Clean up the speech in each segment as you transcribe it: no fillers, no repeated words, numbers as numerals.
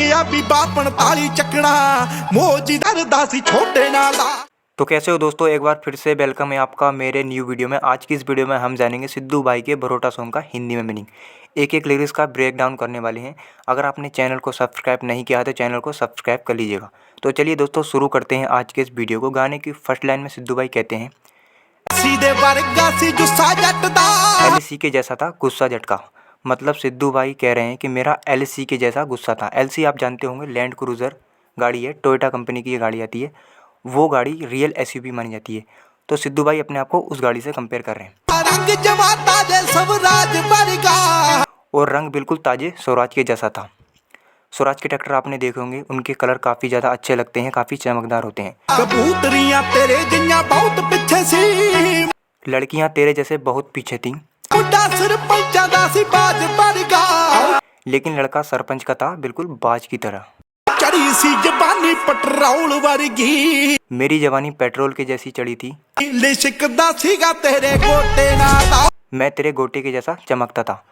गया बीबा 45 चकना मोजी दरदा सी छोटे नाला। तो कैसे हो दोस्तों, एक बार फिर से वेलकम है आपका मेरे न्यू वीडियो में। आज की इस वीडियो में हम जानेंगे सिद्धू भाई के भरोटा सॉन्ग का हिंदी में मीनिंग, एक एक लिरिक्स का ब्रेक डाउन करने वाले हैं। अगर आपने चैनल को सब्सक्राइब नहीं किया है तो चैनल को सब्सक्राइब कर लीजिएगा। तो चलिए दोस्तों शुरू करते हैं आज के इस वीडियो को। गाने की फर्स्ट लाइन में सिद्धू भाई कहते हैं, सीधे वर्गा सी जुस्सा जटदा एलसी के जैसा था गुस्सा झटका। मतलब सिद्धू भाई कह रहे हैं कि मेरा एलसी के जैसा गुस्सा था। एलसी आप जानते होंगे, लैंड क्रूज़र गाड़ी है, टोयोटा कंपनी की ये गाड़ी आती है। वो गाड़ी रियल एसयूवी मानी जाती है। तो सिद्धू भाई अपने आप को उस गाड़ी से कंपेयर कर रहे हैं। रंग जमाता जे स्वराज वर्गा और रंग बिल्कुल ताजे स्वराज के जैसा था। स्वराज के ट्रैक्टर आपने देखे होंगे, उनके कलर काफ़ी ज़्यादा अच्छे लगते हैं, काफ़ी चमकदार होते हैं। कबूतरियां तेरे जिन्ना बहुत पीछे सी, लड़कियां तेरे जैसे बहुत पीछे थीं, बुड्ढा सरपंचा दा सी बाज वर्गा लेकिन लड़का सरपंच का था बिल्कुल बाज की तरह। चढ़ी सी जबानी पेट्रोल वर्गी, मेरी जवानी पेट्रोल के जैसी चढ़ी थी, लिशकदा सीगा तेरे गोटे नाला। मैं तेरे गोटे के जैसा चमकता था।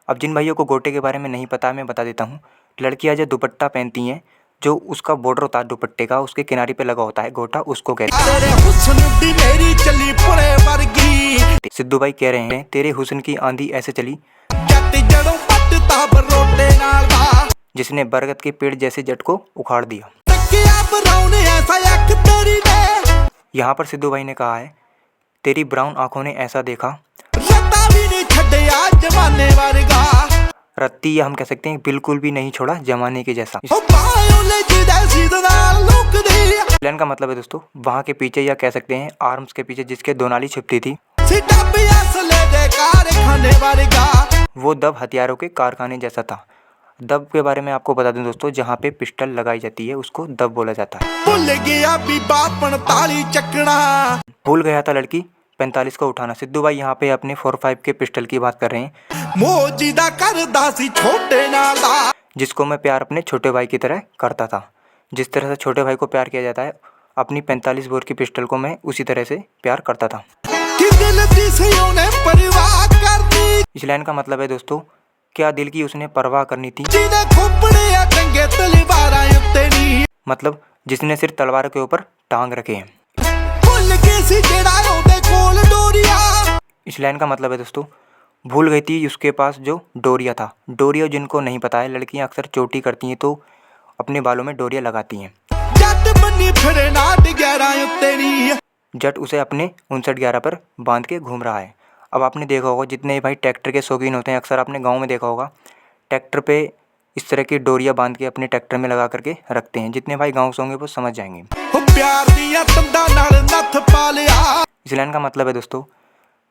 अब जिन भाइयों को गोटे के बारे में नहीं पता मैं बता देता हूँ। लड़कियां जो दुपट्टा पहनती हैं, जो उसका बॉर्डर होता है दुपट्टे का, उसके किनारे पे लगा होता है गोटा, उसको कहते हैं। तेरे हुस्न दी मेरी चली पुरे वर्गी, सिद्धू भाई कह रहे हैं तेरे हुस्न की आंधी ऐसे चली जट जड़ों पटता बरोटे नाल दा, जिसने बरगद के पेड़ जैसे जट को उखाड़ दिया। तकिया ब्राउन ऐसा अख तेरी ने, यहाँ पर सिद्धू भाई ने कहा है तेरी ब्राउन आंखों ने ऐसा देखा, रत्ता भी नहीं छड्या जमाने वर्गा, रत्ती या हम कह सकते हैं बिल्कुल भी नहीं छोड़ा जमाने के जैसा। ओ बायोलॉजी दा सीधा लुक दी, प्लान का मतलब है दोस्तों वहाँ के पीछे या कह सकते हैं आर्म्स के पीछे जिसके दो नाली छिपती थी, सीधा पियास ले दे कारखाने वर्गा, वो दब हथियारों के कारखाने जैसा था। दब के बारे में आपको बता दूं दोस्तों, जहाँ पे पिस्टल लगाई जाती है उसको दब बोला जाता है। भूल गया बीबा 45 चकना, भूल गया था लड़की 45 को उठाना। सिद्धू भाई यहाँ पे अपने 45 के पिस्टल की बात कर रहे हैं, मोजी दा करदा सी छोटे नाला, जिसको मैं प्यार अपने छोटे भाई की तरह करता था। जिस तरह से छोटे भाई को प्यार किया जाता है, अपनी 45 बोर की पिस्टल को मैं उसी तरह से प्यार करता था। कि दिल दी सी उन्हें परवाह करनी, इस लाइन का मतलब है दोस्तों, क्या दिल की उसने परवाह करनी थी। जिने खोपड़े टंगे तलवारां उत्ते नी, मतलब जिसने सिर्फ तलवार के ऊपर टांग रखे हैं। भूल गई सी जेड़ा ओदे कोल डोरिया, इस लाइन का मतलब है दोस्तों, भूल गई थी उसके पास जो डोरिया था। डोरिया जिनको नहीं पता है, लड़कियां अक्सर चोटी करती हैं तो अपने बालों में डोरिया लगाती हैं। जट बनी फिरे नाट 11 उत्ते नी, जट उसे अपने 59-11 पर बांध के घूम रहा है। अब आपने देखा होगा जितने भाई ट्रैक्टर के शौकीन होते हैं, अक्सर आपने गांव में देखा होगा ट्रैक्टर पे इस तरह की डोरिया बांध के अपने ट्रैक्टर में लगा करके रखते हैं। जितने भाई गाँव से होंगे वो समझ जाएंगे। ओ प्यार दिया तंदा नाल नथ पा लिया, इस लाइन का मतलब है दोस्तों,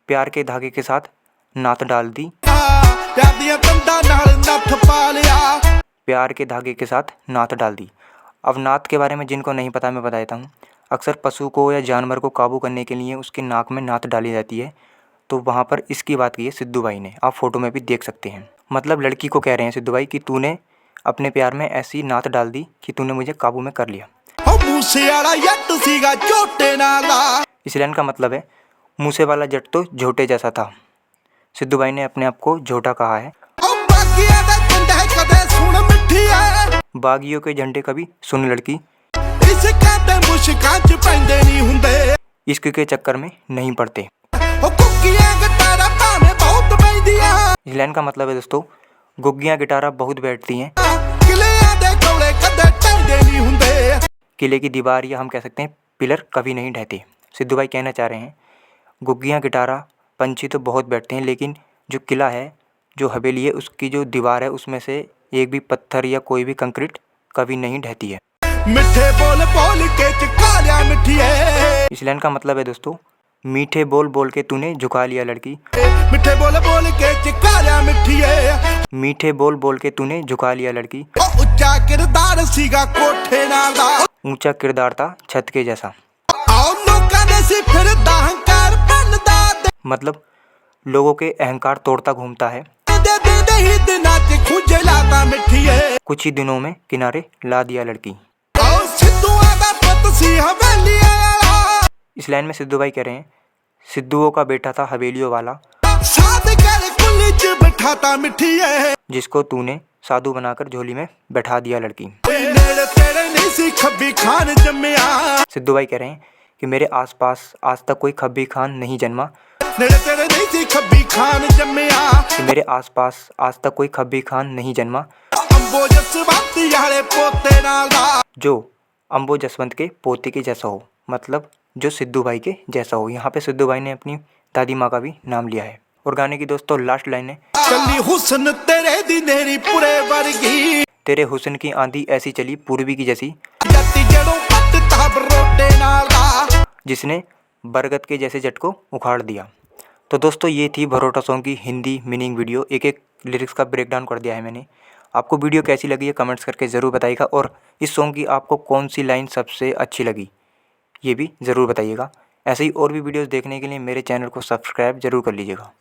प्यार के धागे के साथ नात डाल दी। प्यार दिया तंदा नाल नथ पा लिया, प्यार के धागे के साथ नात डाल दी। अब नात के बारे में जिनको नहीं पता मैं बता देता हूँ। अक्सर पशु को या जानवर को काबू करने के लिए उसके नाक में नात डाली जाती है, तो वहाँ पर इसकी बात की है सिद्धू भाई ने। आप फोटो में भी देख सकते हैं। मतलब लड़की को कह रहे हैं सिद्धू भाई कि तूने अपने प्यार में ऐसी नात डाल दी कि तूने मुझे काबू में कर लिया। ओ मूसे वाला जट सीगा छोटे नाला, इस लाइन का मतलब है मूसे वाला जट तो झोटे जैसा था। सिद्धू भाई ने अपने आप को झोटा कहा है। ओ बागिया दा झंडा कदे सुन मिठी है, बागियों के झंडे कभी सुन लड़की, इस काटे मुश्कां च पैंदे नहीं हुंदे, इश्क के चक्कर में नहीं पड़ते। ओ कुकियां गिटारा भावे बहुत पैंदियां, इस लाइन का मतलब है दोस्तों, गुग्गियाँ गिटारा बहुत बैठती हैं, किलियां दे कोले कदे टंगे नहीं हुंदे, किले की दीवार या हम कह सकते हैं पिलर कभी नहीं ढहते। सिद्धू भाई कहना चाह रहे हैं गुग्गियाँ गिटारा पंछी तो बहुत बैठते हैं, लेकिन जो किला है, जो हवेली है, उसकी जो दीवार है उसमें से एक भी पत्थर या कोई भी कंक्रीट कभी नहीं ढहती है। मिठे बोल बोल के चकालिया मिठी है, इस लाइन का मतलब है दोस्तों, मीठे बोल बोल के तूने झुका लिया लड़की, मिठे बोल बोल के चकालिया मिठी है, मीठे बोल बोल के तूने झुका लिया लड़की। ओ उच्चा किरदार सीगा कोठे नाल दा, ऊंचा किरदार था छत के जैसा। आओ लोकां दे सी फिरदा हंकार बनदा, मतलब लोगों के अहंकार तोड़ता घूमता है, दे दे दे ही दिना च खुजलाता मिठी है, कुछ ही दिनों में किनारे ला दिया लड़की। आओ सिद्धूआ दा पुत सी हवेली वाला, इस लाइन में सिद्धू भाई कह रहे हैं सिद्धुओं का बेटा था हवेलियों वाला, साथ कर कुली च बिठाता मिठी है, जिसको तूने साधु बनाकर झोली में बैठा दिया लड़की। नेड़े तेरे नहीं सी खब्बी खान जम्मिया। सिद्धू भाई कह रहे हैं कि मेरे आसपास आज तक कोई खब्बी खान नहीं जन्मा। नेड़े तेरे नहीं सी खब्बी खान जम्मिया। कि मेरे आसपास आज तक कोई खब्बी खान नहीं जन्मा अंबो जसवंत यारे पोते नाल दा। जो अंबो जसवंत के पोते के जैसा हो, मतलब जो सिद्धू भाई के जैसा हो। यहाँ पे सिद्धू भाई ने अपनी दादी माँ का भी नाम लिया है। और गाने की दोस्तों लास्ट लाइन है, चली हुस्न तेरे दी नेरी पुरे वर्गी। तेरे हुस्न की आंधी ऐसी चली पूर्वी की जैसी, जत्ती जड़ों पट ताब रोटे नाल दा। जिसने बरगद के जैसे जट को उखाड़ दिया। तो दोस्तों ये थी भरोटा सॉन्ग की हिंदी मीनिंग वीडियो। एक एक लिरिक्स का ब्रेकडाउन कर दिया है मैंने। आपको वीडियो कैसी लगी है कमेंट्स करके ज़रूर बताइएगा। और इस सॉन्ग की आपको कौन सी लाइन सबसे अच्छी लगी ये भी ज़रूर बताइएगा। ऐसे ही और भी वीडियोस देखने के लिए मेरे चैनल को सब्सक्राइब ज़रूर कर लीजिएगा।